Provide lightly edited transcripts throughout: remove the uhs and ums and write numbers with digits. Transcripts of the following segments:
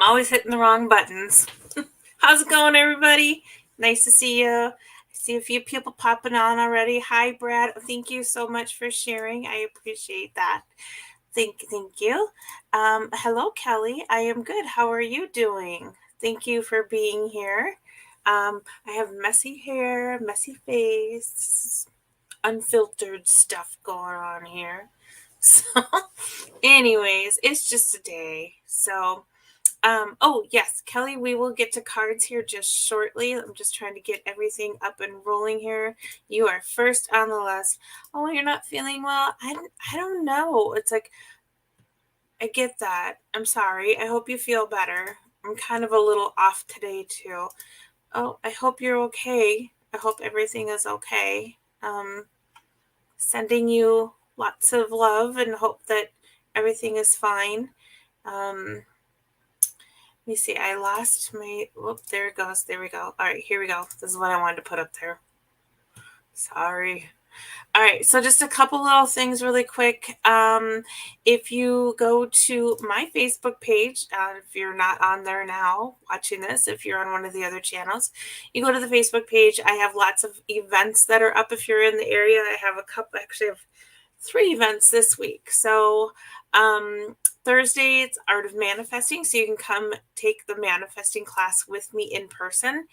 I'm always hitting the wrong buttons. How's it going, everybody? Nice to see you. I see a few people popping on already. Hi, Brad. Thank you so much for sharing. I appreciate that. Thank you. Hello, Kelly. I am good. How are you doing? Thank you for being here. I have messy hair, messy face, unfiltered stuff going on here. So, anyways, it's just a day. So, oh yes, Kelly, we will get to cards here just shortly. I'm just trying to get everything up and rolling here. You are first on the list. Oh, you're not feeling well? I don't know. It's like, I get that. I'm sorry. I hope you feel better. I'm kind of a little off today too. Oh, I hope you're okay. I hope everything is okay. Sending you lots of love and hope that everything is fine. Let me see. I lost my. Whoop, there it goes. There we go. All right, here we go. This is what I wanted to put up there. Sorry. All right, so just a couple little things really quick. If you go to my Facebook page, if you're not on there now watching this, if you're on one of the other channels, you go to the Facebook page. I have lots of events that are up if you're in the area. I have a couple, actually, I have 3 events this week. So Thursday, it's Art of Manifesting, so you can come take the manifesting class with me in person.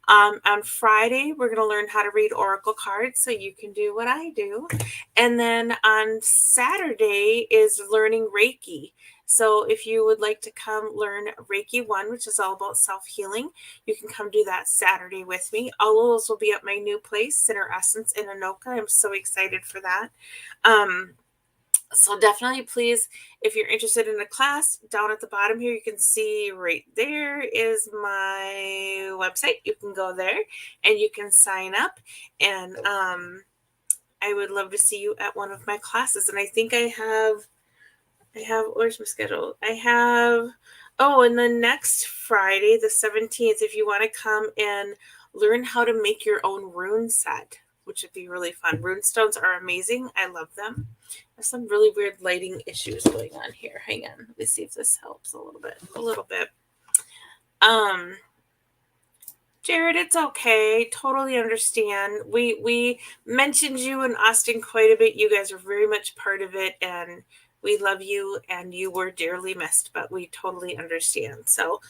On Friday, we're going to learn how to read oracle cards, so you can do what I do. And then on Saturday is learning Reiki. So if you would like to come learn Reiki 1, which is all about self-healing, you can come do that Saturday with me. All of those will be at my new place, Center Essence in Anoka. I'm so excited for that. So definitely, please, if you're interested in a class, down at the bottom here, you can see right there is my website. You can go there and you can sign up. And I would love to see you at one of my classes. And I think I have, where's my schedule? And then next Friday, the 17th, if you want to come and learn how to make your own rune set, which would be really fun. Rune stones are amazing. I love them. There's some really weird lighting issues going on here. Hang on. Let me see if this helps a little bit. Jared, it's okay. Totally understand. We mentioned you in Austin quite a bit. You guys are very much part of it, and we love you, and you were dearly missed, but we totally understand. So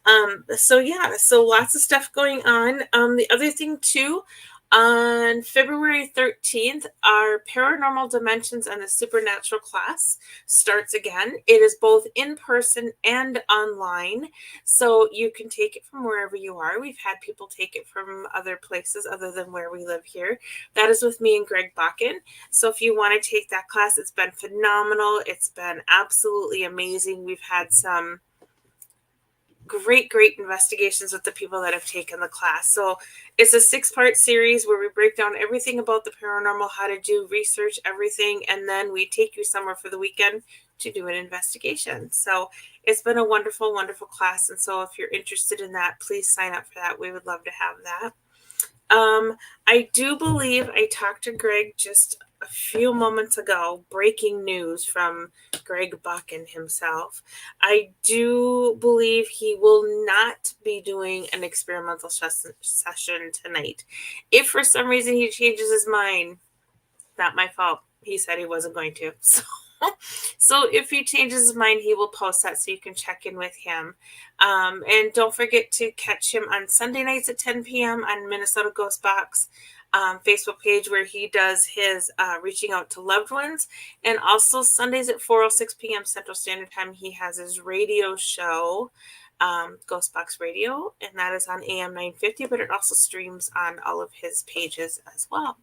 lots of stuff going on. The other thing too, on February 13th, our Paranormal Dimensions and the Supernatural class starts again. It is both in person and online, so you can take it from wherever you are. We've had people take it from other places other than where we live here. That is with me and Greg Bakken. So if you want to take that class, it's been phenomenal. It's been absolutely amazing. We've had some great investigations with the people that have taken the class. So it's a 6-part series where we break down everything about the paranormal, how to do research, everything, and then we take you somewhere for the weekend to do an investigation. So it's been a wonderful class. And so if you're interested in that, please sign up for that. We would love to have that. I do believe I talked to Greg just a few moments ago, breaking news from Greg Bakken himself. I do believe he will not be doing an experimental session tonight. If for some reason he changes his mind, not my fault. He said he wasn't going to. So if he changes his mind, he will post that so you can check in with him. And don't forget to catch him on Sunday nights at 10 p.m. on Minnesota Ghost Box Facebook page, where he does his reaching out to loved ones. And also Sundays at 4:06 p.m. Central Standard Time, he has his radio show, Ghost Box Radio, and that is on AM 950, but it also streams on all of his pages as well.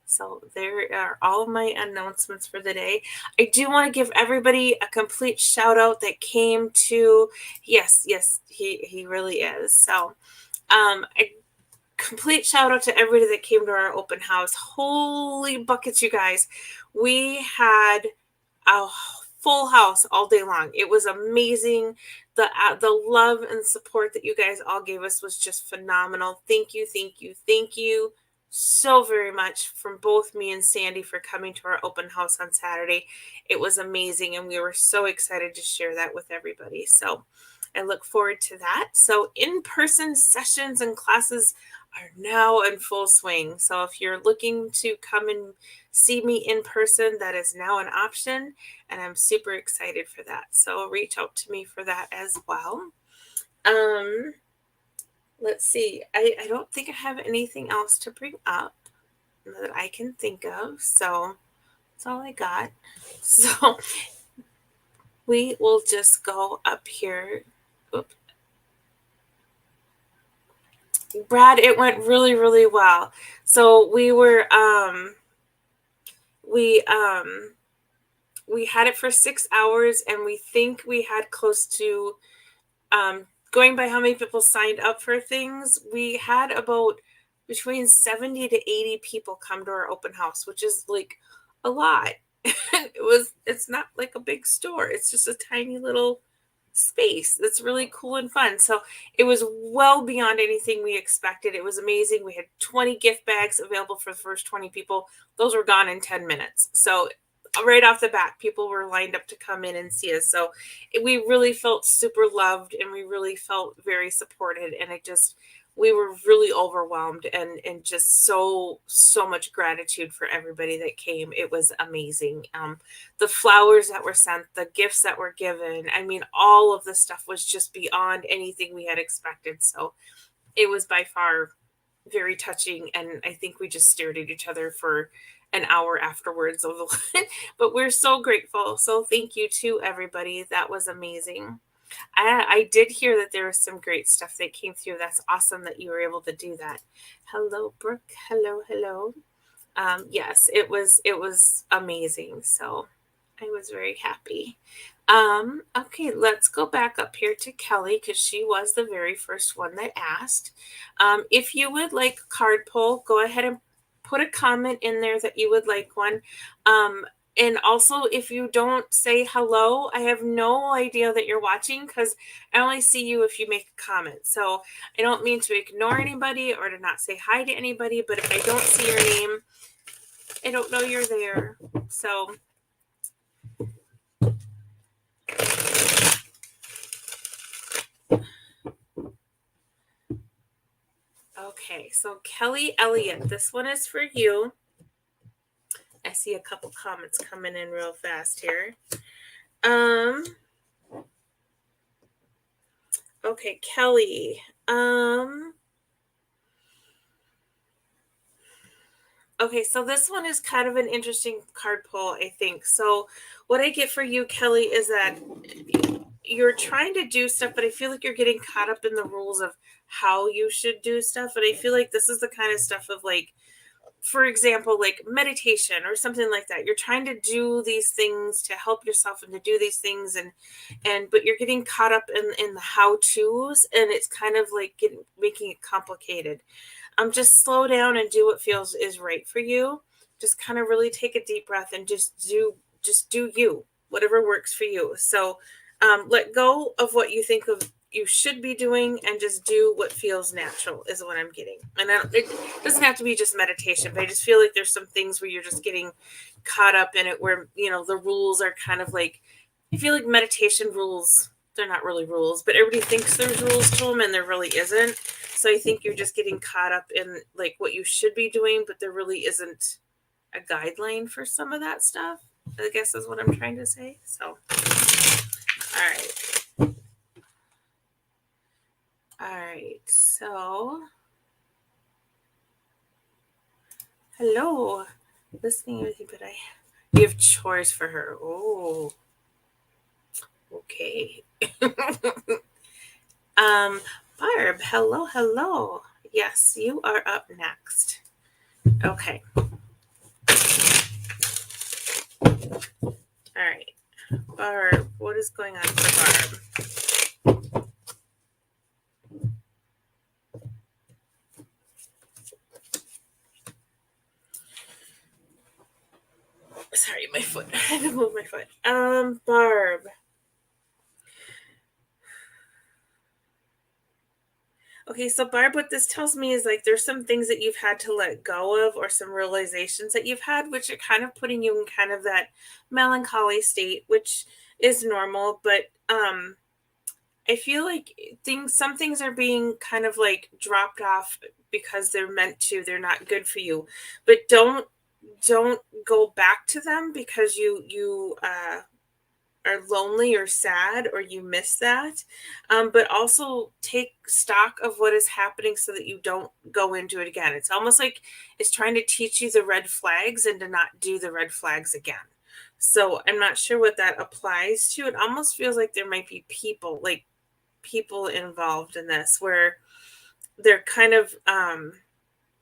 So there are all of my announcements for the day. I do want to give everybody a complete shout out that came to, yes, he really is. So a complete shout out to everybody that came to our open house. Holy buckets, you guys. We had a full house all day long. It was amazing. The love and support that you guys all gave us was just phenomenal. Thank you so very much from both me and Sandy for coming to our open house on Saturday. It was amazing, and we were so excited to share that with everybody. So I look forward to that. So in-person sessions and classes are now in full swing. So if you're looking to come and see me in person, that is now an option, and I'm super excited for that. So reach out to me for that as well. Let's see. I don't think I have anything else to bring up that I can think of. So that's all I got. So we will just go up here. Oops. Brad, it went really, really well. So we had it for 6 hours, and we think we had close to, going by how many people signed up for things, we had about between 70 to 80 people come to our open house, which is like a lot. It's not like a big store. It's just a tiny little space that's really cool and fun. So it was well beyond anything we expected. It was amazing. We had 20 gift bags available for the first 20 people. Those were gone in 10 minutes. So right off the bat, people were lined up to come in and see us. So we really felt super loved, and we really felt very supported. And we were really overwhelmed, and just so much gratitude for everybody that came. It was amazing. The flowers that were sent, the gifts that were given, I mean, all of the stuff was just beyond anything we had expected. So it was by far very touching, and I think we just stared at each other for an hour afterwards. But we're so grateful. So thank you to everybody. That was amazing. I did hear that there was some great stuff that came through. That's awesome that you were able to do that. Hello, Brooke. Hello. Yes, it was amazing. So I was very happy. Okay, let's go back up here to Kelly, because she was the very first one that asked. If you would like a card pull, go ahead and put a comment in there that you would like one. And also, if you don't say hello, I have no idea that you're watching, because I only see you if you make a comment. So I don't mean to ignore anybody or to not say hi to anybody, but if I don't see your name, I don't know you're there. So okay, so Kelly Elliott, this one is for you. I see a couple comments coming in real fast here. Okay, Kelly. Okay, so this one is kind of an interesting card pull, I think. So what I get for you, Kelly, is that you're trying to do stuff, but I feel like you're getting caught up in the rules of how you should do stuff. And I feel like this is the kind of stuff of, like, for example, like meditation or something like that. You're trying to do these things to help yourself and to do these things, but you're getting caught up in the how-tos, and it's kind of like making it complicated. Just slow down and do what feels is right for you. Just kind of really take a deep breath and just do you, whatever works for you. So let go of what you think of you should be doing, and just do what feels natural is what I'm getting. And it doesn't have to be just meditation, but I just feel like there's some things where you're just getting caught up in it, where, the rules are kind of like, I feel like meditation rules, they're not really rules, but everybody thinks there's rules to them, and there really isn't. So I think you're just getting caught up in like what you should be doing, but there really isn't a guideline for some of that stuff, I guess is what I'm trying to say. So, all right. So, hello. Listening with you, but you have chores for her. Oh, okay. Barb, hello. Yes, you are up next. Okay. All right. Barb, what is going on for Barb? Sorry, my foot. I had to move my foot. Barb. Okay, so Barb, what this tells me is like there's some things that you've had to let go of, or some realizations that you've had, which are kind of putting you in kind of that melancholy state, which is normal. But I feel like some things are being kind of like dropped off because they're meant to. They're not good for you, but don't go back to them because you are lonely or sad or you miss that. But also take stock of what is happening so that you don't go into it again. It's almost like it's trying to teach you the red flags and to not do the red flags again. So I'm not sure what that applies to. It almost feels like there might be people involved in this where they're kind of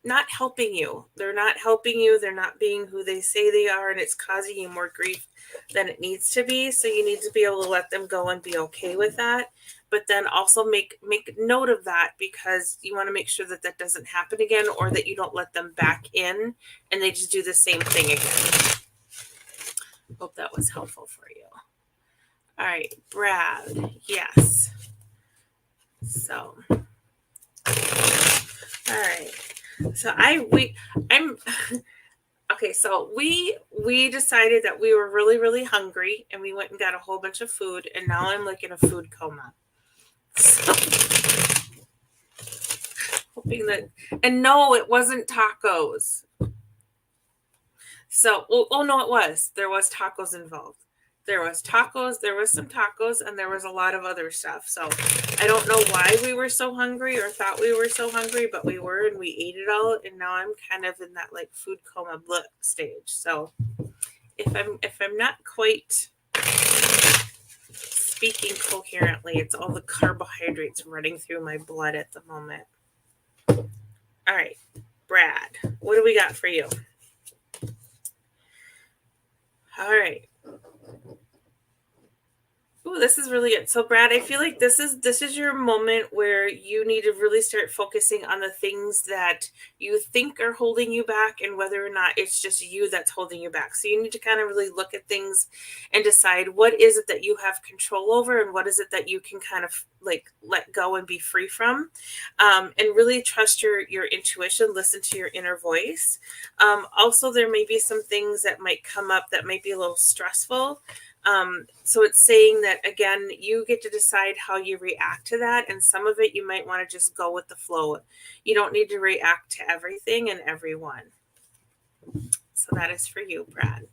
not helping you. They're not helping you. They're not being who they say they are, and it's causing you more grief than it needs to be. So you need to be able to let them go and be okay with that. But then also make note of that because you want to make sure that that doesn't happen again, or that you don't let them back in and they just do the same thing again. Hope that was helpful for you. All right, Brad. Yes. So, all right. So I'm okay. So we decided that we were really, really hungry, and we went and got a whole bunch of food, and now I'm like in a food coma. So, hoping that, and no, it wasn't tacos. So, oh no, it was. There was tacos involved. There was tacos, there was some tacos, and there was a lot of other stuff. So I don't know why we were so hungry or thought we were so hungry, but we were, and we ate it all. And now I'm kind of in that like food coma stage. So if I'm not quite speaking coherently, it's all the carbohydrates running through my blood at the moment. All right, Brad, what do we got for you? All right. Ooh, this is really good. So, Brad, I feel like this is your moment where you need to really start focusing on the things that you think are holding you back and whether or not it's just you that's holding you back. So you need to kind of really look at things and decide what is it that you have control over and what is it that you can kind of like let go and be free from, and really trust your intuition, listen to your inner voice. Also, there may be some things that might come up that might be a little stressful. So it's saying that, again, you get to decide how you react to that. And some of it, you might want to just go with the flow. You don't need to react to everything and everyone. So that is for you, Brad.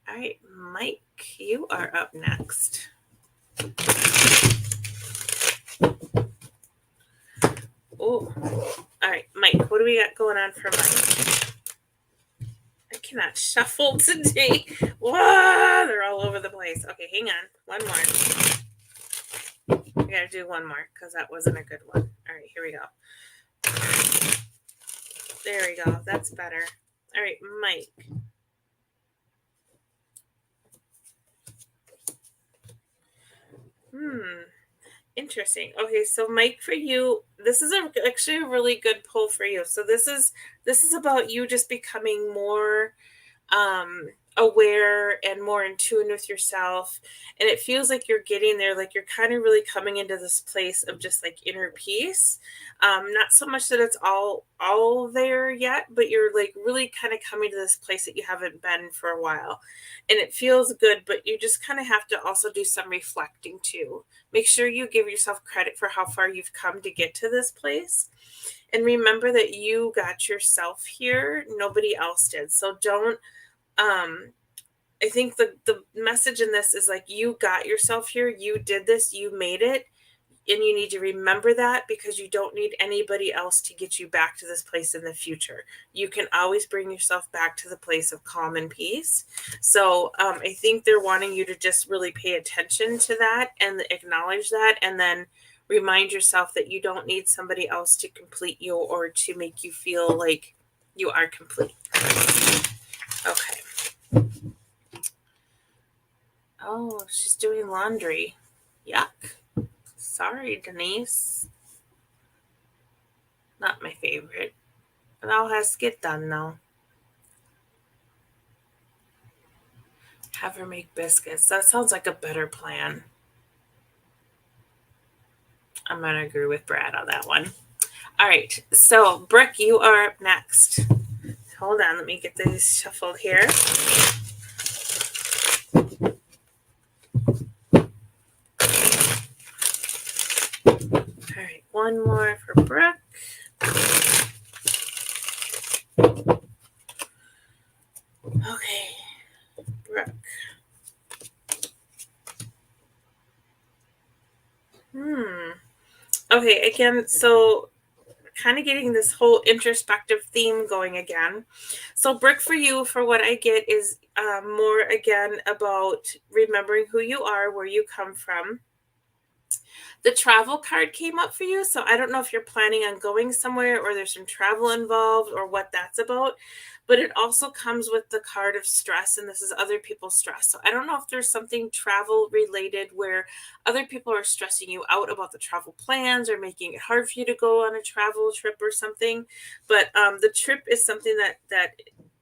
All right, Mike, you are up next. Oh, all right, Mike, what do we got going on for Mike? I cannot shuffle today. Whoa, they're all over the place. Okay, hang on. One more. I gotta do one more because that wasn't a good one. All right, here we go. There we go. That's better. All right, Mike. Interesting. Okay, so Mike, for you, this is actually a really good pull for you. So this is about you just becoming more aware and more in tune with yourself. And it feels like you're getting there, like you're kind of really coming into this place of just like inner peace. Not so much that it's all there yet, but you're like really kind of coming to this place that you haven't been for a while. And it feels good, but you just kind of have to also do some reflecting too. Make sure you give yourself credit for how far you've come to get to this place. And remember that you got yourself here. Nobody else did. So don't, I think the message in this is like, you got yourself here. You did this. You made it. And you need to remember that because you don't need anybody else to get you back to this place in the future. You can always bring yourself back to the place of calm and peace. So I think they're wanting you to just really pay attention to that and acknowledge that, and then remind yourself that you don't need somebody else to complete you or to make you feel like you are complete. Okay. Oh, she's doing laundry. Yuck. Sorry, Denise. Not my favorite. It all has to get done, though. Have her make biscuits. That sounds like a better plan. I'm going to agree with Brad on that one. All right. So, Brooke, you are up next. Hold on. Let me get these shuffled here. for Brooke. Okay, Brooke. Okay, again, so kind of getting this whole introspective theme going again. So, Brooke, for you, for what I get is more again about remembering who you are, where you come from. The travel card came up for you, so I don't know if you're planning on going somewhere or there's some travel involved or what that's about, but it also comes with the card of stress, and this is other people's stress. So I don't know if there's something travel related where other people are stressing you out about the travel plans or making it hard for you to go on a travel trip or something, but the trip is something that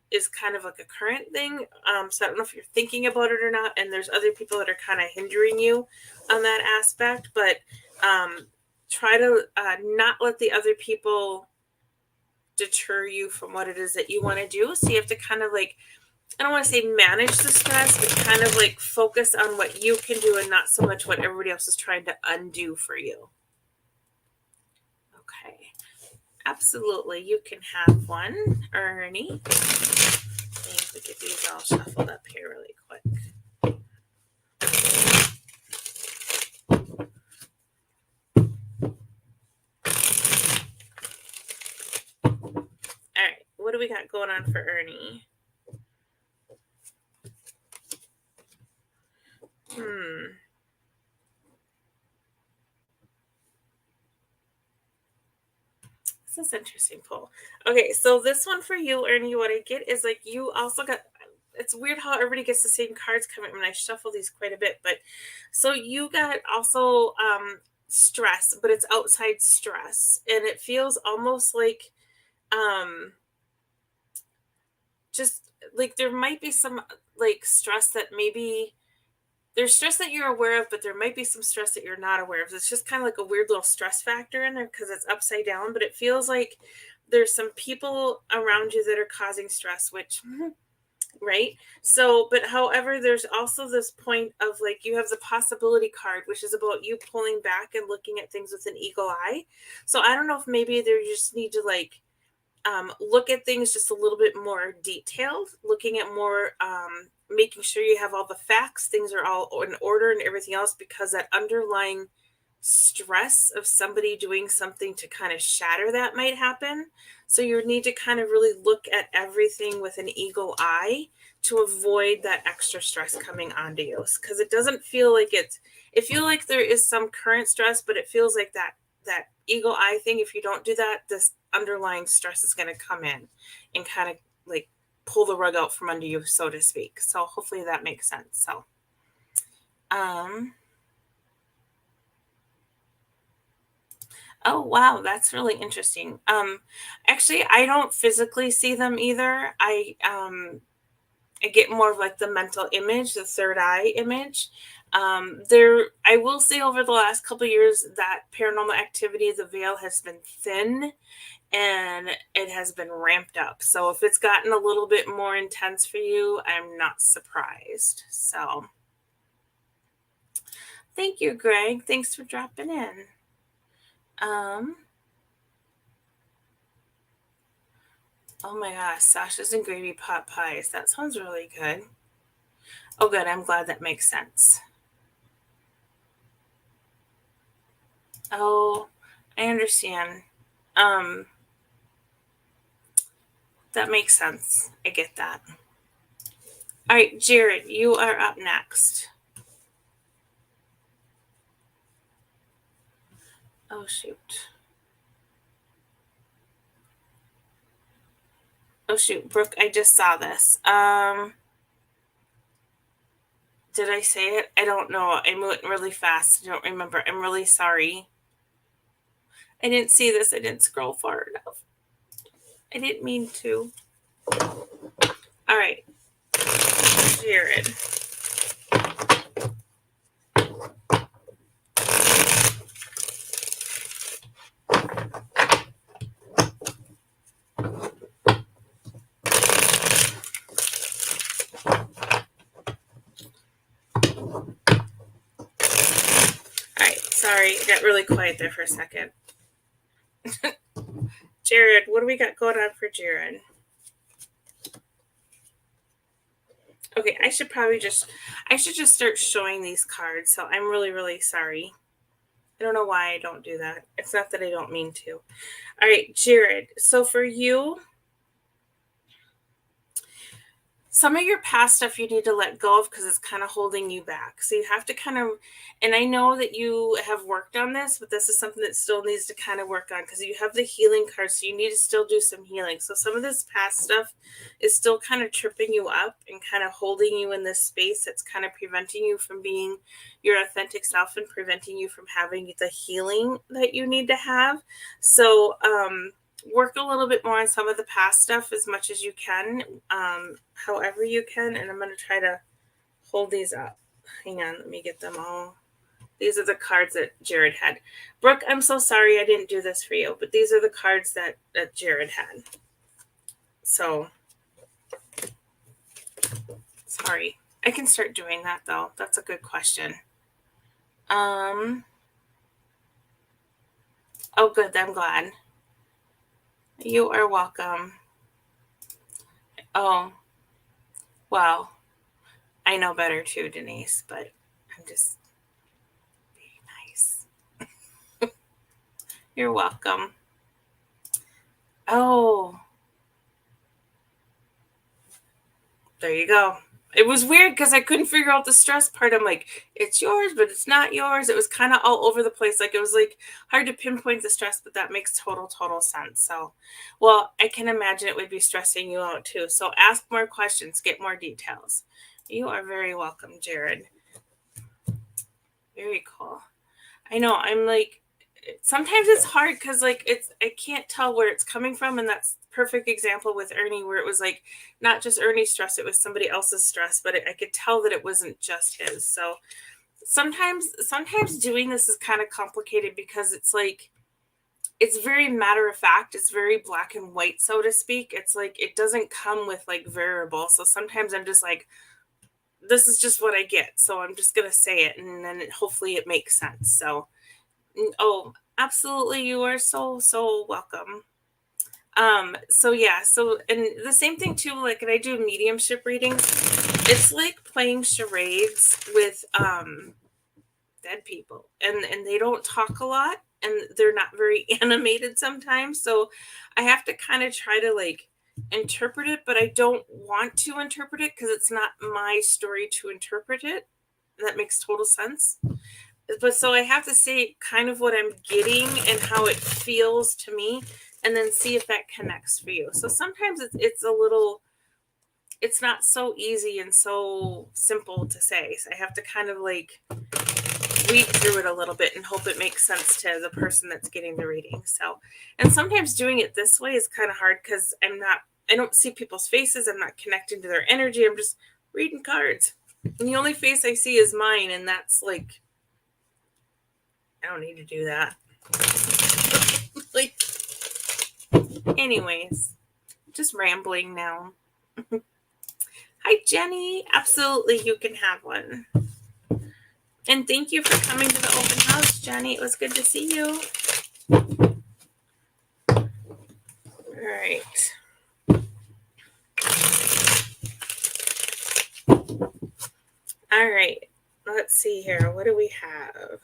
is kind of like a current thing. So I don't know if you're thinking about it or not, and there's other people that are kind of hindering you on that aspect, but try to not let the other people deter you from what it is that you want to do. So you have to kind of like, I don't want to say manage the stress, but kind of like focus on what you can do and not so much what everybody else is trying to undo for you. Okay. Absolutely. You can have one, Ernie. Let me get these all shuffled up here really quick. All right, what do we got going on for Ernie? This is interesting pull. Okay, so this one for you, Ernie, what I get is like you also got, it's weird how everybody gets the same cards coming when I shuffle these quite a bit, but so you got also stress, but it's outside stress, and it feels almost like just like there might be some like stress that maybe there's stress that you're aware of, but there might be some stress that you're not aware of. It's just kind of like a weird little stress factor in there because it's upside down, but it feels like there's some people around you that are causing stress, which, right? So, but however, there's also this point of like you have the possibility card, which is about you pulling back and looking at things with an eagle eye. So I don't know if maybe there you just need to like look at things just a little bit more detailed, looking at more, making sure you have all the facts, things are all in order and everything else, because that underlying stress of somebody doing something to kind of shatter that might happen. So you need to kind of really look at everything with an eagle eye to avoid that extra stress coming onto you, because it doesn't feel like it feels like there is some current stress, but it feels like that eagle eye thing, if you don't do that, this underlying stress is going to come in and kind of like pull the rug out from under you, so to speak. So hopefully that makes sense. So oh wow, that's really interesting. Actually I don't physically see them either. I get more of like the mental image, the third eye image. There, I will say over the last couple of years that paranormal activity, the veil has been thin and it has been ramped up. So if it's gotten a little bit more intense for you, I'm not surprised. So thank you, Greg. Thanks for dropping in. Oh my gosh, Sasha's and gravy pot pies. That sounds really good. Oh, good. I'm glad that makes sense. Oh, I understand. That makes sense. I get that. All right, Jared, you are up next. Oh, shoot. Oh, shoot. Brooke, I just saw this. Did I say it? I don't know. I went really fast. I don't remember. I'm really sorry. I didn't see this. I didn't scroll far enough. I didn't mean to. All right. Jared. All right. Sorry. I got really quiet there for a second. Jared, what do we got going on for Jared? Okay, I should just start showing these cards. So I'm really, really sorry. I don't know why I don't do that. It's not that I don't mean to. All right, Jared. So for you, some of your past stuff you need to let go of because it's kind of holding you back. So you have to kind of, and I know that you have worked on this, but this is something that still needs to kind of work on because you have the healing card. So you need to still do some healing. So some of this past stuff is still kind of tripping you up and kind of holding you in this space that's kind of preventing you from being your authentic self and preventing you from having the healing that you need to have. So, work a little bit more on some of the past stuff as much as you can, however you can. And I'm going to try to hold these up. Hang on, let me get them all. These are the cards that Jared had. Brooke, I'm so sorry I didn't do this for you, but these are the cards that Jared had. So, sorry. I can start doing that, though. That's a good question. Oh, good. I'm glad. You are welcome. Oh, well, I know better too, Denise, but I'm just being nice. You're welcome. Oh, there you go. It was weird because I couldn't figure out the stress part. I'm like, it's yours, but it's not yours. It was kind of all over the place. Like it was like hard to pinpoint the stress, but that makes total sense. So, well, I can imagine it would be stressing you out too. So ask more questions, get more details. You are very welcome, Jared. Very cool. I know. I'm like, sometimes it's hard because like I can't tell where it's coming from, and that's perfect example with Ernie where it was like not just Ernie's stress, it was somebody else's stress, but I could tell that it wasn't just his. So sometimes doing this is kind of complicated because it's like it's very matter of fact, it's very black and white, so to speak. It's like it doesn't come with like variables. So sometimes I'm just like, this is just what I get, so I'm just gonna say it, and then hopefully it makes sense. So oh, absolutely. You are so welcome. So yeah, so and the same thing too, like when I do mediumship readings, it's like playing charades with dead people. And they don't talk a lot and they're not very animated sometimes. So I have to kind of try to like interpret it, but I don't want to interpret it because it's not my story to interpret it. That makes total sense. But so I have to say kind of what I'm getting and how it feels to me, and then see if that connects for you. So sometimes it's a little, it's not so easy and so simple to say. So I have to kind of like read through it a little bit and hope it makes sense to the person that's getting the reading. So, and sometimes doing it this way is kind of hard because I don't see people's faces. I'm not connecting to their energy. I'm just reading cards. And the only face I see is mine, and that's like, I don't need to do that. Like, anyways, just rambling now. Hi, Jenny. Absolutely, you can have one. And thank you for coming to the open house, Jenny. It was good to see you. All right. All right. Let's see here. What do we have?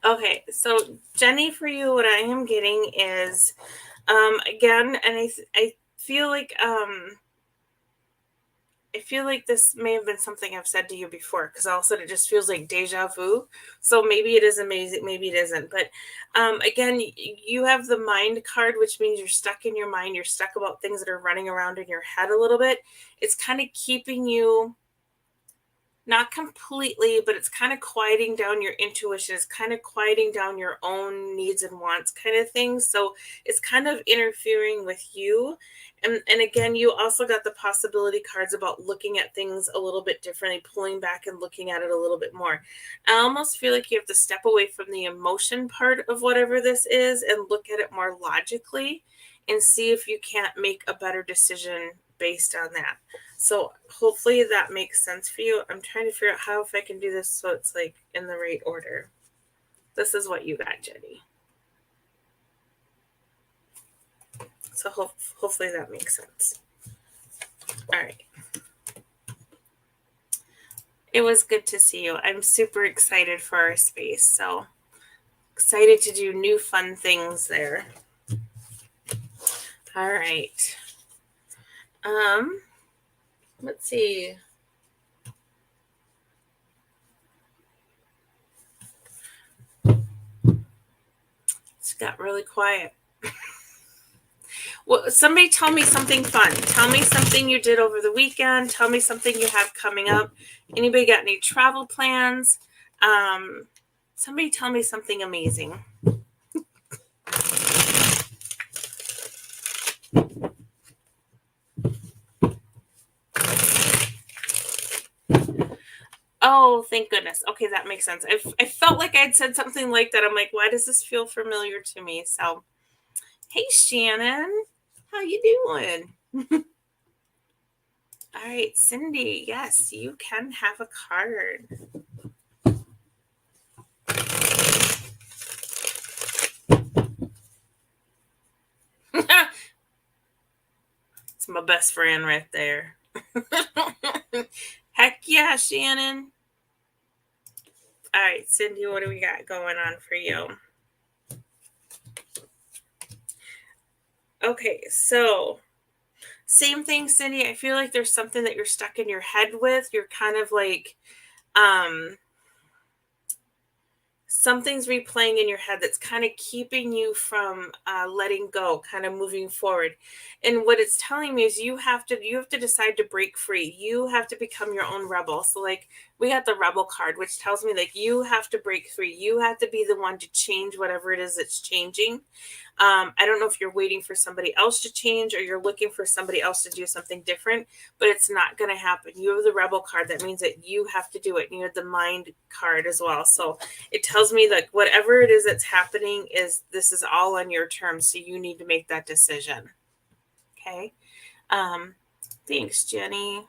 Okay, so Jenny, for you, what I am getting is, again, and I feel like this may have been something I've said to you before because all of a sudden it just feels like deja vu. So maybe it is amazing, maybe it isn't. But again, you have the mind card, which means you're stuck in your mind. You're stuck about things that are running around in your head a little bit. It's kind of keeping you, not completely, but it's kind of quieting down your intuition. It's kind of quieting down your own needs and wants kind of thing. So it's kind of interfering with you. And again, you also got the possibility cards about looking at things a little bit differently, pulling back and looking at it a little bit more. I almost feel like you have to step away from the emotion part of whatever this is and look at it more logically and see if you can't make a better decision based on that. So hopefully that makes sense for you. I'm trying to figure out how if I can do this so it's like in the right order. This is what you got, Jenny. So hopefully that makes sense. All right. It was good to see you. I'm super excited for our space. So excited to do new fun things there. All right. Let's see. It's got really quiet. Well, somebody tell me something fun. Tell me something you did over the weekend. Tell me something you have coming up. Anybody got any travel plans? Somebody tell me something amazing. Oh, thank goodness. Okay, that makes sense. I felt like I'd said something like that. I'm like, why does this feel familiar to me? So, hey, Shannon. How you doing? All right, Cindy. Yes, you can have a card. It's my best friend right there. Heck yeah, Shannon. All right, Cindy, what do we got going on for you? Okay, so same thing, Cindy. I feel like there's something that you're stuck in your head with. You're kind of like, something's replaying in your head that's kind of keeping you from letting go, kind of moving forward. And what it's telling me is you have to decide to break free. You have to become your own rebel. So like we got the rebel card, which tells me like you have to break free. You have to be the one to change whatever it is that's changing. I don't know if you're waiting for somebody else to change or you're looking for somebody else to do something different, but it's not going to happen. You have the rebel card. That means that you have to do it. And you have the mind card as well. So it tells me that whatever it is that's happening this is all on your terms. So you need to make that decision. Okay. Thanks, Jenny.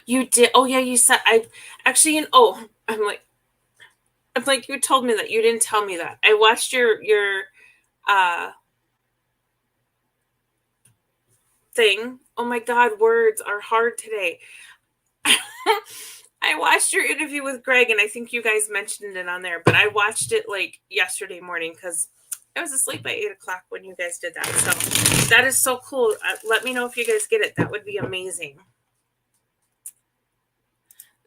You did. Oh yeah. You said I actually, I'm like, you told me that. You didn't tell me that. I watched your thing. Oh my God, words are hard today. I watched your interview with Greg, and I think you guys mentioned it on there, but I watched it like yesterday morning because I was asleep by 8:00 when you guys did that. So that is so cool. Let me know if you guys get it. That would be amazing.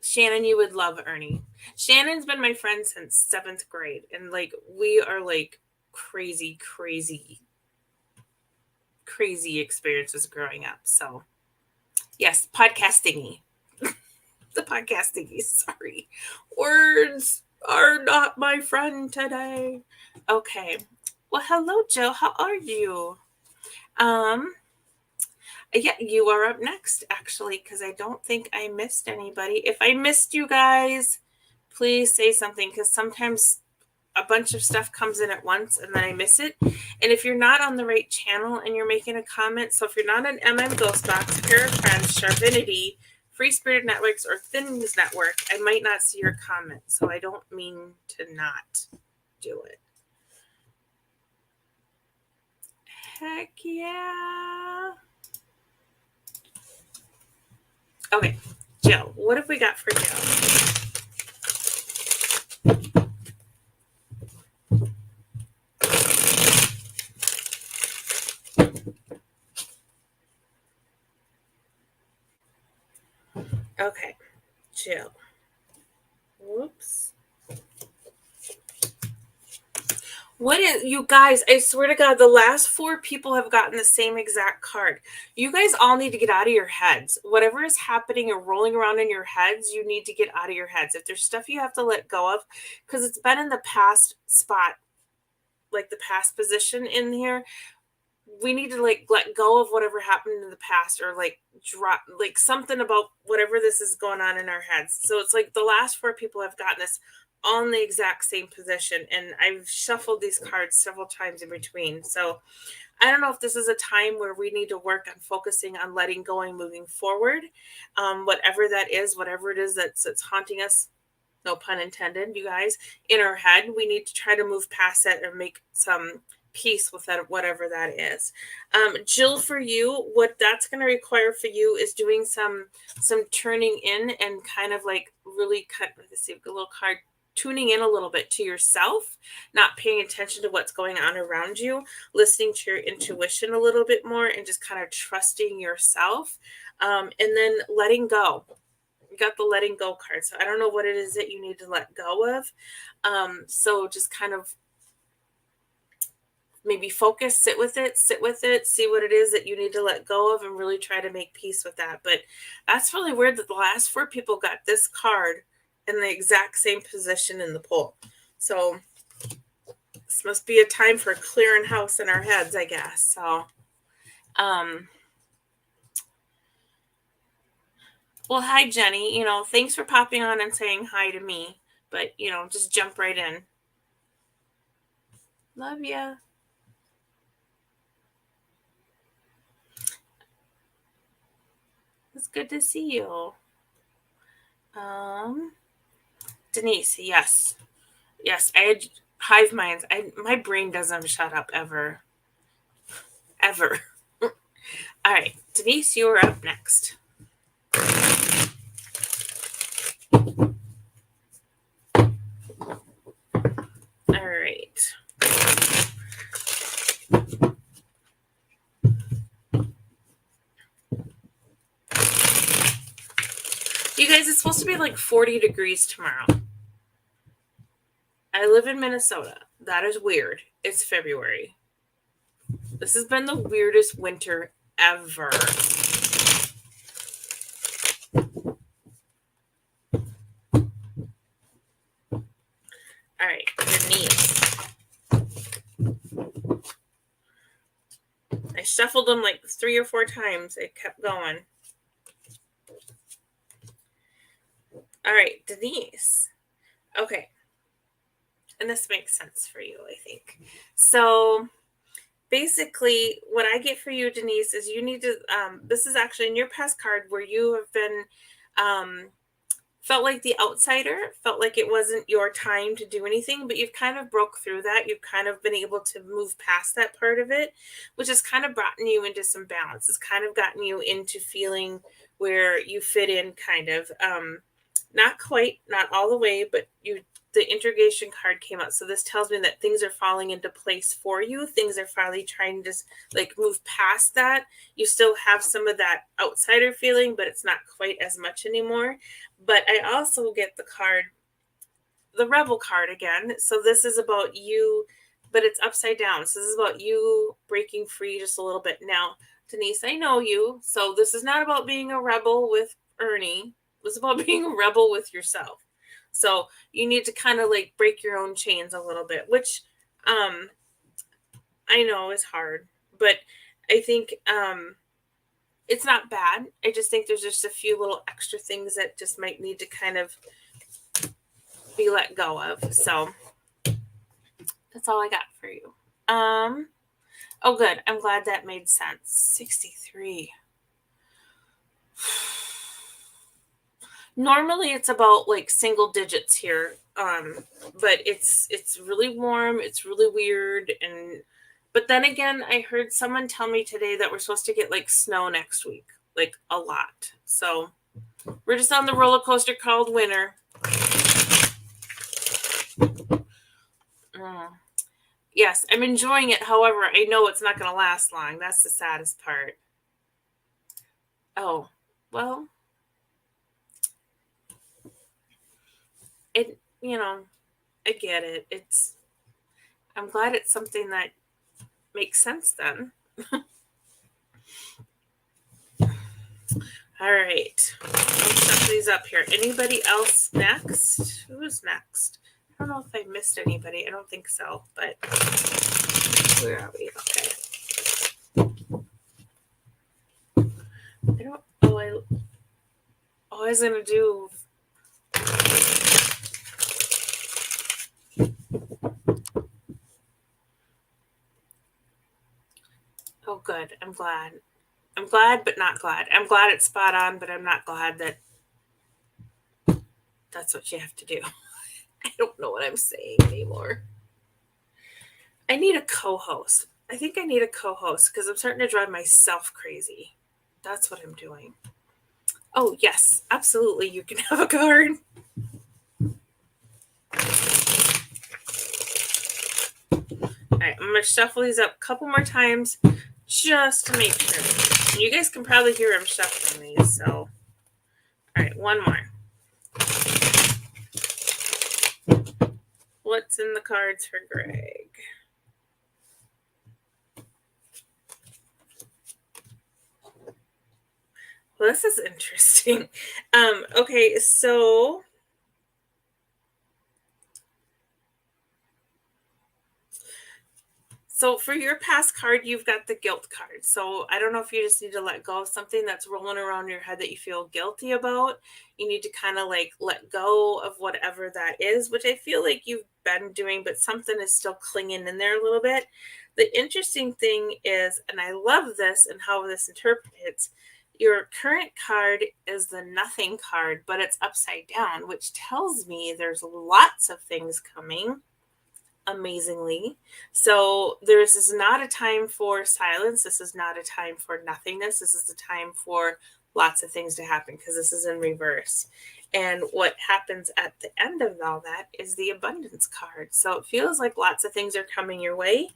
Shannon, you would love Ernie. Shannon's been my friend since 7th grade, and like we are like crazy experiences growing up. So yes, podcastingy. The podcastingy, sorry. Words are not my friend today. Okay. Well, hello, Joe. How are you? Yeah, you are up next, actually, because I don't think I missed anybody. If I missed you guys, please say something, because sometimes a bunch of stuff comes in at once and then I miss it. And if you're not on the right channel and you're making a comment, so if you're not an Ghostbox, Pair of Friends, Charvinity, Free Spirit Networks, or Things Network, I might not see your comment. So I don't mean to not do it. Heck yeah. Okay, Jill, what have we got for Jill? Okay, Jill. Whoops. What is, you guys, I swear to God, the last 4 people have gotten the same exact card. You guys all need to get out of your heads. Whatever is happening or rolling around in your heads, you need to get out of your heads. If there's stuff you have to let go of, because it's been in the past spot, like the past position in here, we need to like let go of whatever happened in the past or like drop like something about whatever this is going on in our heads. So it's like the last 4 people have gotten this. all in the exact same position. And I've shuffled these cards several times in between. So I don't know if this is a time where we need to work on focusing on letting go and moving forward. Whatever that is, whatever it is that's haunting us, no pun intended, you guys, in our head, we need to try to move past that and make some peace with that, whatever that is. Jill, for you, what that's going to require for you is doing some turning in and kind of like really let's see, a little card, tuning in a little bit to yourself, not paying attention to what's going on around you, listening to your intuition a little bit more, and just kind of trusting yourself, and then letting go. You got the letting go card. So I don't know what it is that you need to let go of. So just kind of maybe focus, sit with it, see what it is that you need to let go of, and really try to make peace with that. But that's really weird that the last 4 people got this card in the exact same position in the poll. So this must be a time for clearing house in our heads, I guess. So, well, hi, Jenny. Thanks for popping on and saying hi to me. But, just jump right in. Love ya. It's good to see you. Denise, yes. Yes, I had hive minds. My brain doesn't shut up ever. Ever. All right, Denise, you're up next. All right. You guys, it's supposed to be like 40 degrees tomorrow. I live in Minnesota. That is weird. It's February. This has been the weirdest winter ever. All right, Denise. I shuffled them like 3 or 4 times. It kept going. All right, Denise. Okay. And this makes sense for you, I think. So basically, what I get for you, Denise, is you need to, this is actually in your past card where you have been, felt like the outsider, felt like it wasn't your time to do anything, but you've kind of broke through that. You've kind of been able to move past that part of it, which has kind of brought you into some balance. It's kind of gotten you into feeling where you fit in, kind of. Not quite, not all the way, but the integration card came out. So this tells me that things are falling into place for you. Things are finally trying to like move past that. You still have some of that outsider feeling, but it's not quite as much anymore. But I also get the card, the Rebel card again. So this is about you, but it's upside down. So this is about you breaking free just a little bit. Now, Denise, I know you. So this is not about being a rebel with Ernie. It's about being a rebel with yourself. So you need to kind of like break your own chains a little bit, which I know is hard, but I think it's not bad. I just think there's just a few little extra things that just might need to kind of be let go of. So that's all I got for you. Oh, good. I'm glad that made sense. 63. Normally it's about like single digits here, but it's really warm. It's really weird, but then again, I heard someone tell me today that we're supposed to get like snow next week, like a lot. So we're just on the roller coaster called winter. Yes, I'm enjoying it. However, I know it's not going to last long. That's the saddest part. Oh, well. It, I get it. I'm glad it's something that makes sense then. All right. Let's set these up here. Anybody else next? Who's next? I don't know if I missed anybody. I don't think so, but where are we? Okay. I was going to do Oh, good. I'm glad. I'm glad, but not glad. I'm glad it's spot on, but I'm not glad that that's what you have to do. I don't know what I'm saying anymore. I need a co-host. I think I need a co-host because I'm starting to drive myself crazy. That's what I'm doing. Oh, yes, absolutely. You can have a card. All right, I'm going to shuffle these up a couple more times just to make sure. You guys can probably hear I'm shuffling these, so. All right, one more. What's in the cards for Greg? Well, this is interesting. Okay, so for your past card, you've got the guilt card. So I don't know if you just need to let go of something that's rolling around your head that you feel guilty about. You need to kind of like let go of whatever that is, which I feel like you've been doing, but something is still clinging in there a little bit. The interesting thing is, and I love this and how this interprets, your current card is the nothing card, but it's upside down, which tells me there's lots of things coming amazingly. So this is not a time for silence. This is not a time for nothingness. This is the time for lots of things to happen because this is in reverse. And what happens at the end of all that is the abundance card. So it feels like lots of things are coming your way.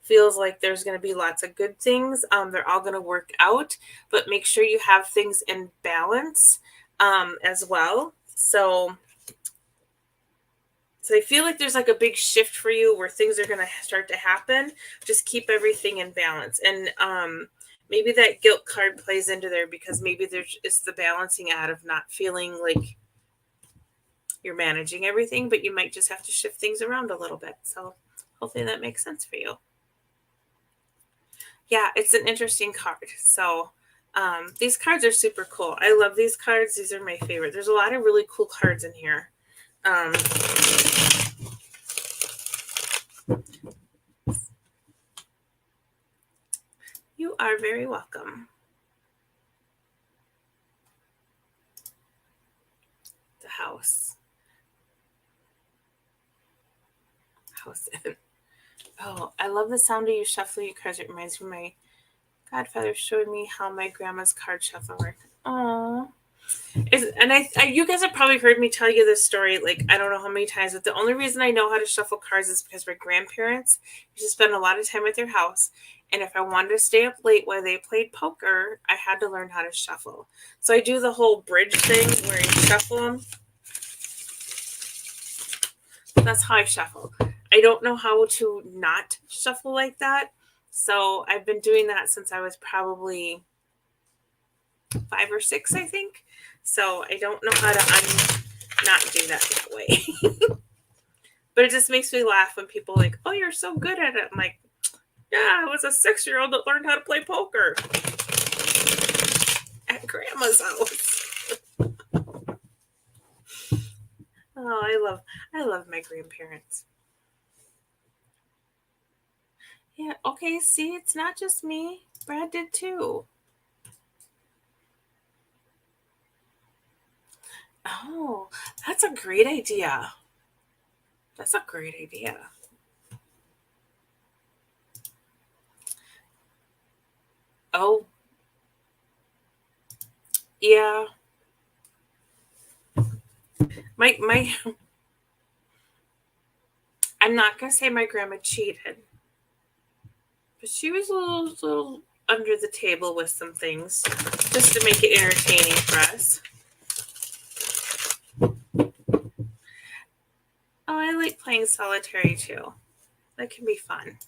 Feels like there's going to be lots of good things. They're all going to work out, but make sure you have things in balance as well. So I feel like there's like a big shift for you where things are going to start to happen. Just keep everything in balance. And maybe that guilt card plays into there because maybe it's the balancing out of not feeling like you're managing everything, but you might just have to shift things around a little bit. So hopefully that makes sense for you. Yeah, it's an interesting card. So these cards are super cool. I love these cards. These are my favorite. There's a lot of really cool cards in here. You are very welcome. The house. Oh, I love the sound of you shuffling your cards. It reminds me of my godfather showing me how my grandma's card shuffle worked. Oh, and you guys have probably heard me tell you this story like I don't know how many times, but the only reason I know how to shuffle cards is because my grandparents used to spend a lot of time at their house, and if I wanted to stay up late while they played poker, I had to learn how to shuffle. So I do the whole bridge thing where you shuffle them. That's how I shuffle. I don't know how to not shuffle like that. So I've been doing that since I was probably 5 or 6, I think. So I don't know how to not do that way. But it just makes me laugh when people are like, oh, you're so good at it. I'm like, yeah, I was a 6-year-old that learned how to play poker at grandma's house. Oh, I love my grandparents. Yeah, okay, see, it's not just me. Brad did too. Oh, that's a great idea. That's a great idea. Oh, yeah. My I'm not gonna say my grandma cheated, but she was a little under the table with some things just to make it entertaining for us. Oh, I like playing solitary too. That can be fun.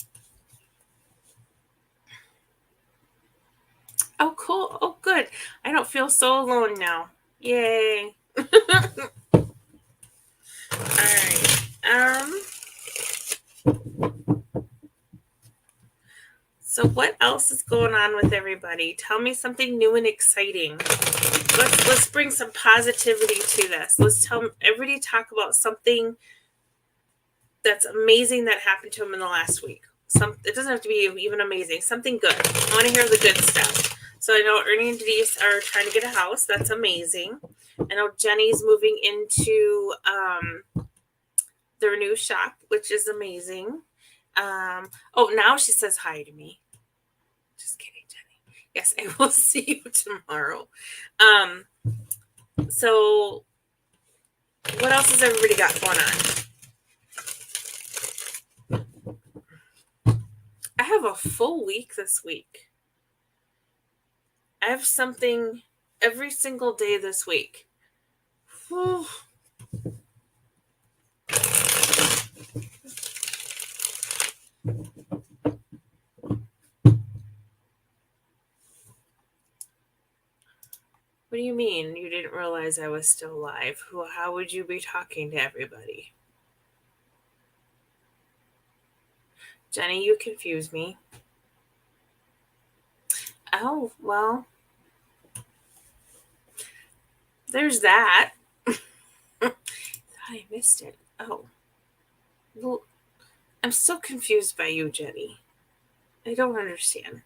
Oh, cool. Oh, good. I don't feel so alone now. Yay. All right. So what else is going on with everybody? Tell me something new and exciting. Let's bring some positivity to this. Let's tell everybody talk about something that's amazing that happened to him in the last week. It doesn't have to be even amazing. Something good. I want to hear the good stuff. So I know Ernie and Denise are trying to get a house. That's amazing. I know Jenny's moving into their new shop, which is amazing. Now she says hi to me. Just kidding, Jenny. Yes, I will see you tomorrow. So what else has everybody got going on? I have a full week this week. I have something every single day this week. Whew. What do you mean you didn't realize I was still alive? How would you be talking to everybody? Jenny, you confuse me. Oh, well, there's that. I missed it. Oh. Well, I'm still confused by you, Jenny. I don't understand.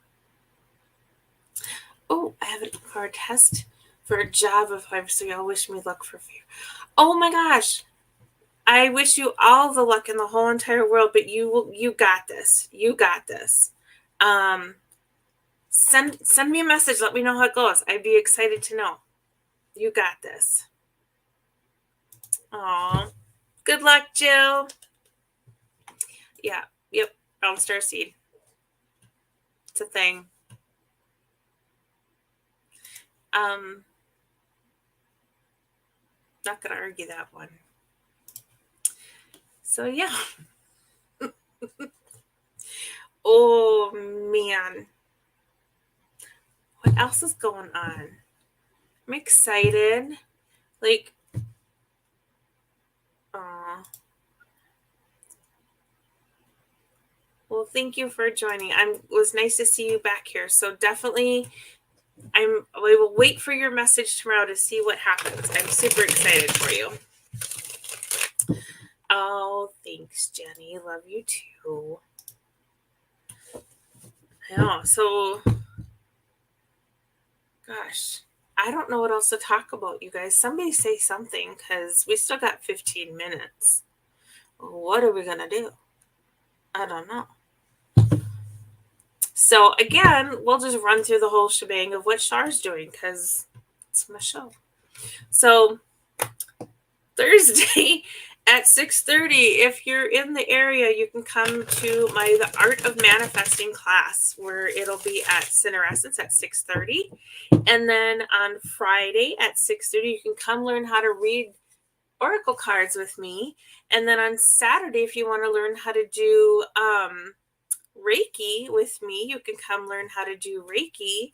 Oh, I have for a test for a job of life, so y'all wish me luck for fear. Oh my gosh. I wish you all the luck in the whole entire world, but you got this. You got this. Send me a message. Let me know how it goes. I'd be excited to know. You got this. Aw. Good luck, Jill. Yeah. Yep. Brown Star Seed. It's a thing. Not gonna argue that one. So yeah. Oh man. What else is going on? I'm excited. Like, well, thank you for joining. It was nice to see you back here. So definitely, I will wait for your message tomorrow to see what happens. I'm super excited for you. Oh, thanks, Jenny. Love you too. I know. So, gosh, I don't know what else to talk about, you guys. Somebody say something, because we still got 15 minutes. What are we going to do? I don't know. So, again, we'll just run through the whole shebang of what Char's doing, because it's my show. So, Thursday at 6:30, if you're in the area, you can come to the Art of Manifesting class, where it'll be at Cinerescence at 6:30. And then on Friday at 6:30, you can come learn how to read oracle cards with me. And then on Saturday, if you want to learn how to do Reiki with me, you can come learn how to do Reiki.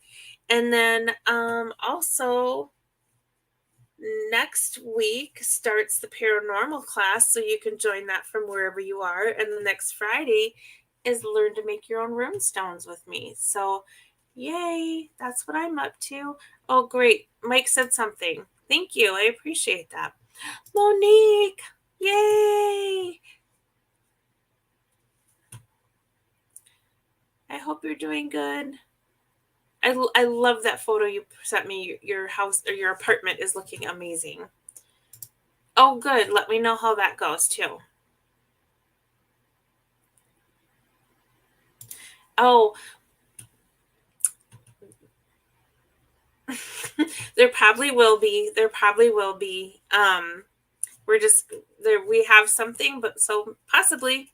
And then also next week starts the paranormal class, so you can join that from wherever you are. And the next Friday is learn to make your own rune stones with me. So yay, that's what I'm up to. Oh, great. Mike said something. Thank you. I appreciate that. Monique, yay. I hope you're doing good. I love that photo you sent me. Your house or your apartment is looking amazing. Oh, good. Let me know how that goes too. Oh, there probably will be. We're just there. We have something, but so possibly,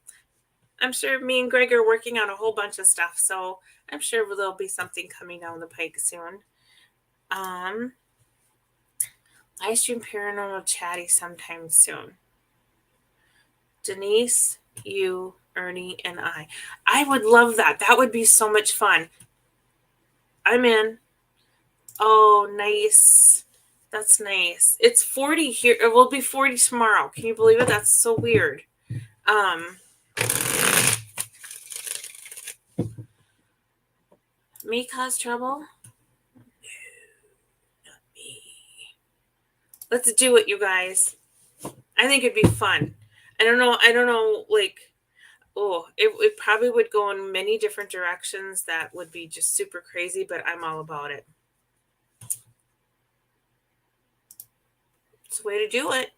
I'm sure me and Greg are working on a whole bunch of stuff. So I'm sure there'll be something coming down the pike soon. Live stream paranormal chatty sometime soon. Denise, you, Ernie, and I. I would love that. That would be so much fun. I'm in. Oh, nice. That's nice. It's 40 here. It will be 40 tomorrow. Can you believe it? That's so weird. Me cause trouble? No, not me. Let's do it, you guys. I think it'd be fun. I don't know, like, oh, it probably would go in many different directions that would be just super crazy, but I'm all about it. It's a way to do it.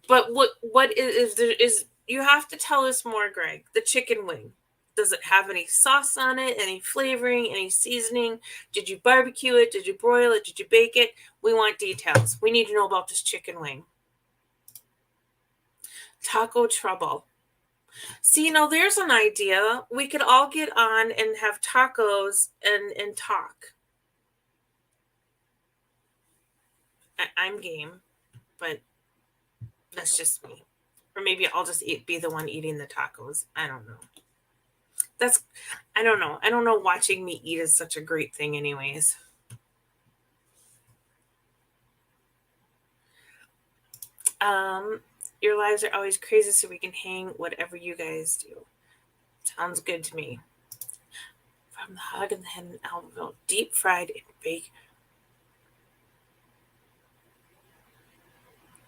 But what is there is you have to tell us more, Greg. The chicken wing. Does it have any sauce on it? Any flavoring? Any seasoning? Did you barbecue it? Did you broil it? Did you bake it? We want details. We need to know about this chicken wing. Taco trouble. See, there's an idea. We could all get on and have tacos and talk. I'm game, but that's just me. Or maybe I'll just be the one eating the tacos. I don't know. I don't know. I don't know. Watching me eat is such a great thing, anyways. Your lives are always crazy, so we can hang whatever you guys do. Sounds good to me. From the Hog and the Hen in Albertville, deep fried and baked.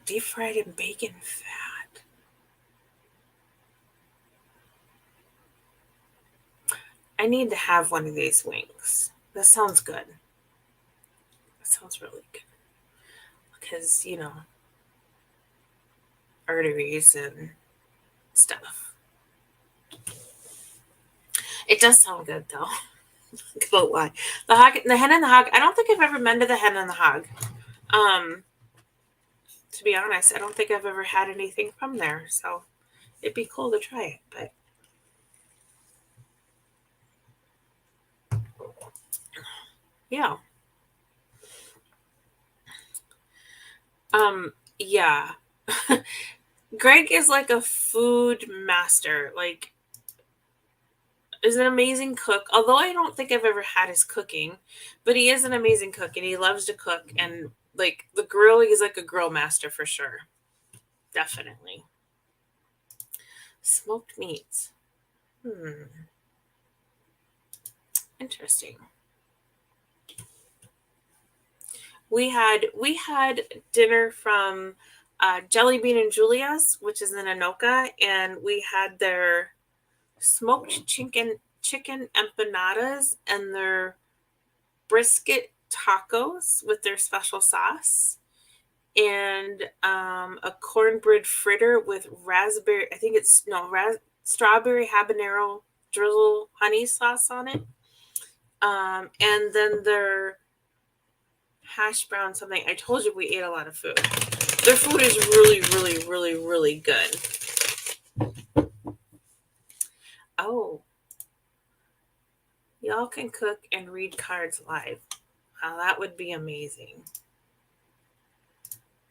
Deep fried in bacon fat. I need to have one of these wings. That sounds good. That sounds really good. Because, arteries and stuff. It does sound good, though. Don't lie. The Hen and the Hog. I don't think I've ever been to the Hen and the Hog. To be honest, I don't think I've ever had anything from there. So it'd be cool to try it, but. Yeah. Yeah. Greg is like a food master. Like, is an amazing cook. Although I don't think I've ever had his cooking, but he is an amazing cook and he loves to cook. And like the grill, he's like a grill master for sure. Definitely. Smoked meats. Interesting. We had dinner from Jelly Bean and Julia's, which is in Anoka, and we had their smoked chicken empanadas and their brisket tacos with their special sauce, and a cornbread fritter with raspberry. I think it's strawberry habanero drizzle honey sauce on it, and then their hash brown something. I told you we ate a lot of food. Their food is really, really, really, really good. Oh. Y'all can cook and read cards live. Wow, that would be amazing.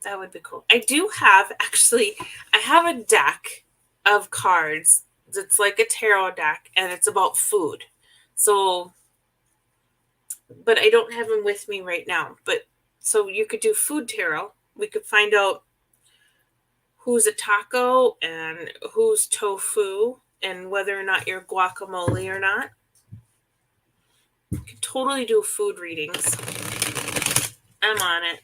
That would be cool. I have a deck of cards that's like a tarot deck, and it's about food. So, but I don't have them with me right now. But so you could do food tarot. We could find out who's a taco and who's tofu and whether or not you're guacamole or not. You could totally do food readings. I'm on it.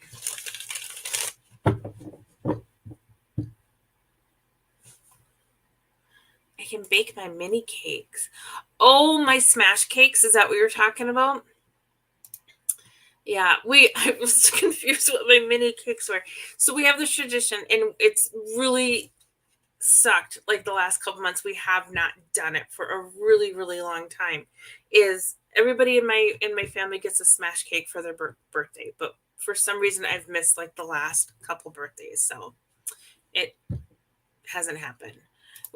I can bake my mini cakes. Oh, my smash cakes. Is that what you're talking about? Yeah, I was confused what my mini cakes were. So we have this tradition, and it's really sucked. Like the last couple months, we have not done it for a really, really long time. Is everybody in my family gets a smash cake for their birthday, but for some reason I've missed like the last couple birthdays, so it hasn't happened.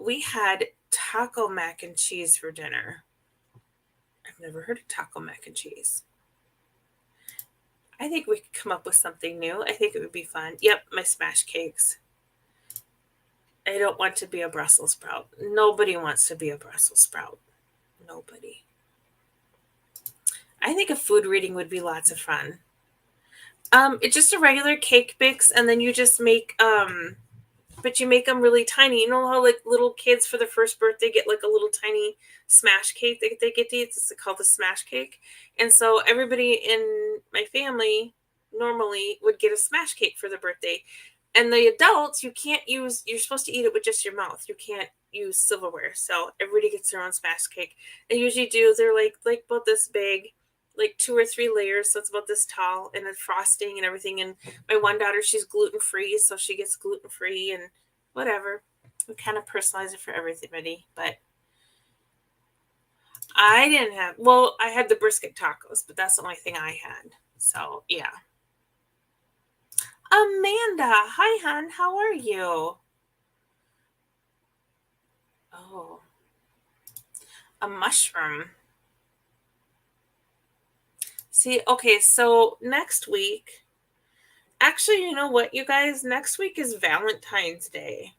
We had taco mac and cheese for dinner. I've never heard of taco mac and cheese. I think we could come up with something new. I think it would be fun. Yep, my smash cakes. I don't want to be a Brussels sprout. Nobody wants to be a Brussels sprout. Nobody. I think a food reading would be lots of fun. It's just a regular cake mix, and then you just make but you make them really tiny. You know how like little kids for their first birthday get like a little tiny smash cake they get to eat? It's called the smash cake. And so everybody in my family normally would get a smash cake for their birthday. And the adults, you're supposed to eat it with just your mouth. You can't use silverware. So everybody gets their own smash cake. They're like about this big, like 2 or 3 layers. So it's about this tall, and then frosting and everything. And my one daughter, she's gluten-free, so she gets gluten-free and whatever. We kind of personalize it for everybody. But I had the brisket tacos, but that's the only thing I had. So yeah. Amanda, hi, hon. How are you? Oh, a mushroom. See, okay, so next week, actually, you know what, you guys? Next week is Valentine's Day.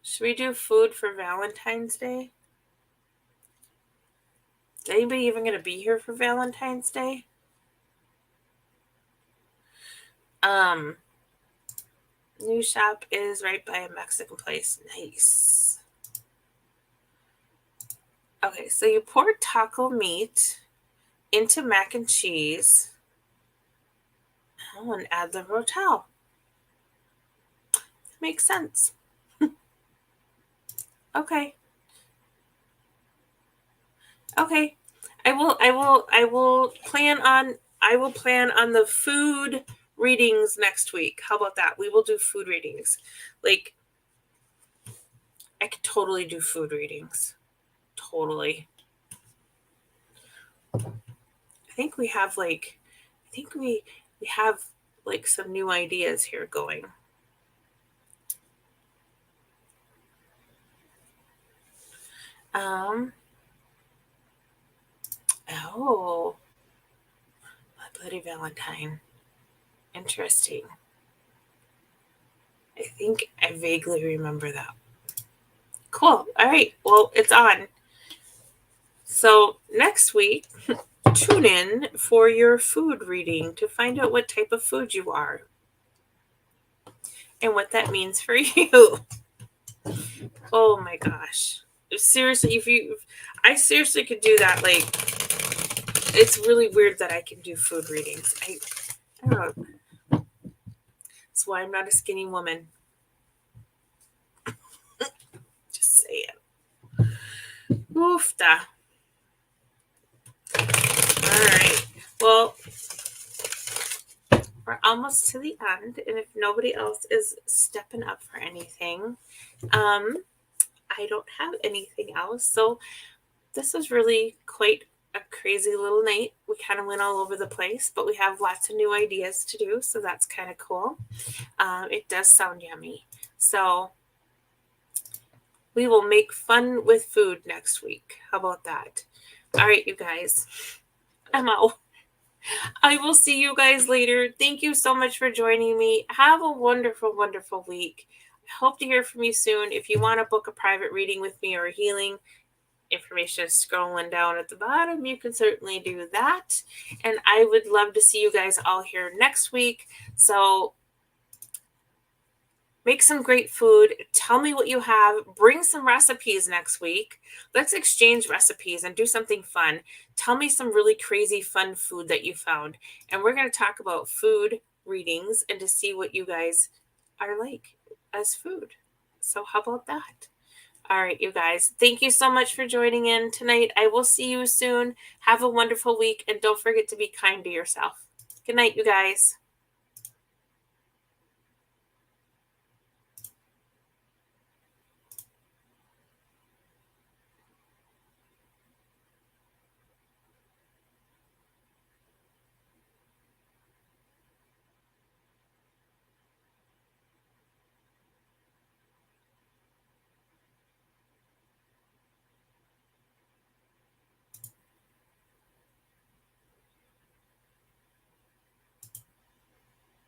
Should we do food for Valentine's Day? Is anybody even going to be here for Valentine's Day? New shop is right by a Mexican place. Nice. Okay, so you pour taco meat into mac and cheese. Oh, and add the rotel. Makes sense. Okay. Okay. I will plan on the food readings next week. How about that? We will do food readings. Like, I could totally do food readings. Totally. I think we have some new ideas here going. Oh, My Bloody Valentine. Interesting. I think I vaguely remember that. Cool. All right. Well, it's on. So next week, tune in for your food reading to find out what type of food you are and what that means for you. Oh my gosh. Seriously, I seriously could do that. Like, it's really weird that I can do food readings. I don't know. That's why I'm not a skinny woman. Just saying. Oofta. All right. Well, we're almost to the end, and if nobody else is stepping up for anything, I don't have anything else. So this was really quite a crazy little night. We kind of went all over the place, but we have lots of new ideas to do, so that's kind of cool. It does sound yummy. So we will make fun with food next week. How about that? All right, you guys. I'm out. I will see you guys later. Thank you so much for joining me. Have a wonderful, wonderful week. I hope to hear from you soon. If you want to book a private reading with me or a healing, information is scrolling down at the bottom. You can certainly do that. And I would love to see you guys all here next week. So make some great food. Tell me what you have. Bring some recipes next week. Let's exchange recipes and do something fun. Tell me some really crazy fun food that you found. And we're going to talk about food readings and to see what you guys are like as food. So how about that? All right, you guys. Thank you so much for joining in tonight. I will see you soon. Have a wonderful week. And don't forget to be kind to yourself. Good night, you guys.